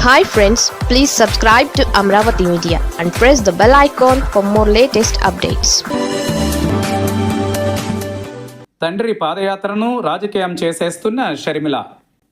Hi friends, please subscribe to Amravati Media and press the bell icon for more latest updates. తండ్రి పాదయాత్రను రాజకీయం చేసేస్తున్న షర్మిల.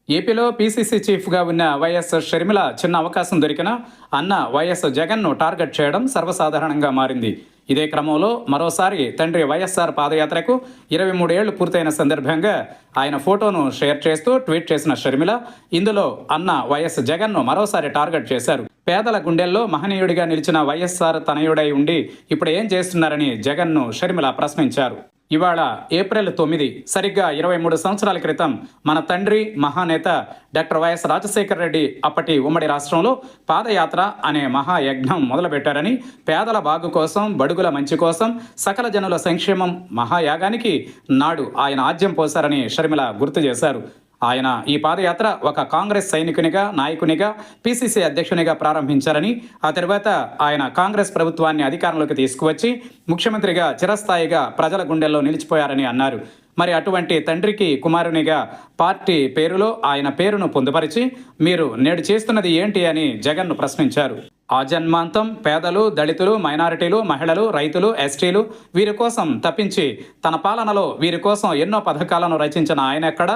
ఏపీలో PCC చీఫ్గా ఉన్న వైఎస్ షర్మిల చిన్న అవకాశం దొరికినా అన్న వైఎస్ జగన్ను టార్గెట్ చేయడం సర్వసాధారణంగా మారింది. ఇదే క్రమంలో మరోసారి తండ్రి వైఎస్ఆర్ పాదయాత్రకు 23 ఏళ్లు పూర్తయిన సందర్భంగా ఆయన ఫోటోను షేర్ చేస్తూ ట్వీట్ చేసిన షర్మిల ఇందులో అన్న వైఎస్ జగన్ను మరోసారి టార్గెట్ చేశారు. పేదల గుండెల్లో మహనీయుడిగా నిలిచిన వైఎస్ఆర్ తనయుడై ఉండి ఇప్పుడు ఏం చేస్తున్నారని జగన్ను షర్మిల ప్రశ్నించారు. ఇవాళ ఏప్రిల్ 9, సరిగ్గా 23 సంవత్సరాల క్రితం మన తండ్రి మహానేత డాక్టర్ వైఎస్ రాజశేఖర రెడ్డి అప్పటి ఉమ్మడి రాష్ట్రంలో పాదయాత్ర అనే మహాయజ్ఞం మొదలుపెట్టారని, పేదల బాగు కోసం, బడుగుల మంచి కోసం, సకల జనుల సంక్షేమం మహాయాగానికి నాడు ఆయన ఆజ్యం పోశారని షర్మిల గుర్తు చేశారు. ఆయన ఈ పాదయాత్ర ఒక కాంగ్రెస్ సైనికునిగా, నాయకునిగా, పీసీసీ అధ్యక్షునిగా ప్రారంభించారని, ఆ తర్వాత ఆయన కాంగ్రెస్ ప్రభుత్వాన్ని అధికారంలోకి తీసుకువచ్చి ముఖ్యమంత్రిగా చిరస్థాయిగా ప్రజల గుండెల్లో నిలిచిపోయారని అన్నారు. మరి అటువంటి తండ్రికి కుమారునిగా పార్టీ పేరులో ఆయన పేరును పొందుపరిచి మీరు నేడు చేస్తున్నది ఏంటి అని జగన్ను ప్రశ్నించారు. ఆజన్మాంతం పేదలు, దళితులు, మైనారిటీలు, మహిళలు, రైతులు, ఎస్టీలు వీరి కోసం తప్పించి తన పాలనలో వీరి కోసం ఎన్నో పథకాలను రచించిన ఆయన ఎక్కడ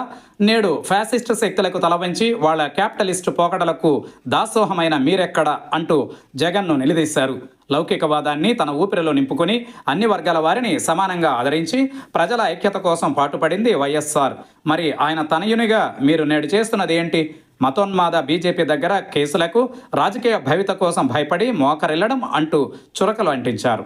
నేడు ఫ్యాసిస్ట్ శక్తులకు తలవంచి వాళ్ళ క్యాపిటలిస్టు పోకడలకు దాసోహమైన మీరెక్కడ అంటూ జగన్ను నిలదీశారు. లౌకికవాదాన్ని తన ఊపిరిలో నింపుకొని అన్ని వర్గాల వారిని సమానంగా ఆదరించి ప్రజల ఐక్యత కోసం పాటుపడింది వైఎస్ఆర్. మరి ఆయన తనయునిగా మీరు నేడు చేస్తున్నది ఏంటి? మతోన్మాద బీజేపీ దగ్గర కేసులకు, రాజకీయ భవిత కోసం భయపడి మోకరిల్లడం అంటూ చురకలు అంటించారు.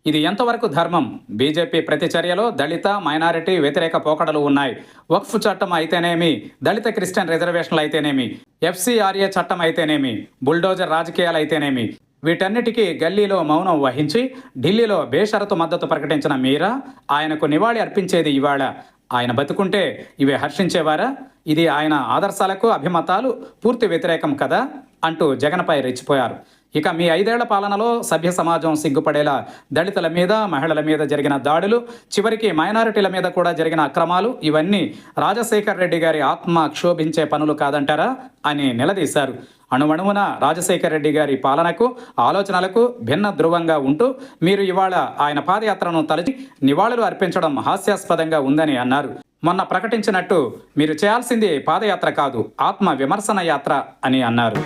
ఇది ఎంతవరకు ధర్మం? బీజేపీ ప్రతి చర్యలో దళిత, మైనారిటీ వ్యతిరేక పోకడలు ఉన్నాయి. వక్ఫ్ చట్టం అయితేనేమి, దళిత క్రిస్టియన్ రిజర్వేషన్లు అయితేనేమి, ఎఫ్సిఆర్ఏ చట్టం అయితేనేమి, బుల్డోజర్ రాజకీయాలు అయితేనేమి, వీటన్నిటికీ గల్లీలో మౌనం వహించి ఢిల్లీలో బేషరతు మద్దతు ప్రకటించిన మీరా ఆయనకు నివాళి అర్పించేది ఇవాళ. ఆయన బతుకుంటే ఇవి హర్షించేవారా? ఇది ఆయన ఆదర్శాలకు, అభిమతాలు పూర్తి వ్యతిరేకం కదా అంటూ జగన్పై రెచ్చిపోయారు. ఇక మీ 5 ఏళ్ల పాలనలో సభ్య సమాజం సిగ్గుపడేలా దళితుల మీద, మహిళల మీద జరిగిన దాడులు, చివరికి మైనారిటీల మీద కూడా జరిగిన అక్రమాలు ఇవన్నీ రాజశేఖర రెడ్డి గారి ఆత్మ క్షోభించే పనులు కాదంటారా అని నిలదీశారు. అణువణువున రాజశేఖర రెడ్డి గారి పాలనకు, ఆలోచనలకు భిన్న ధృవంగా ఉంటూ మీరు ఇవాళ ఆయన పాదయాత్రను తలచి నివాళులు అర్పించడం హాస్యాస్పదంగా ఉందని అన్నారు. మొన్న ప్రకటించినట్టు మీరు చేయాల్సింది పాదయాత్ర కాదు, ఆత్మ విమర్శన యాత్ర అని అన్నారు.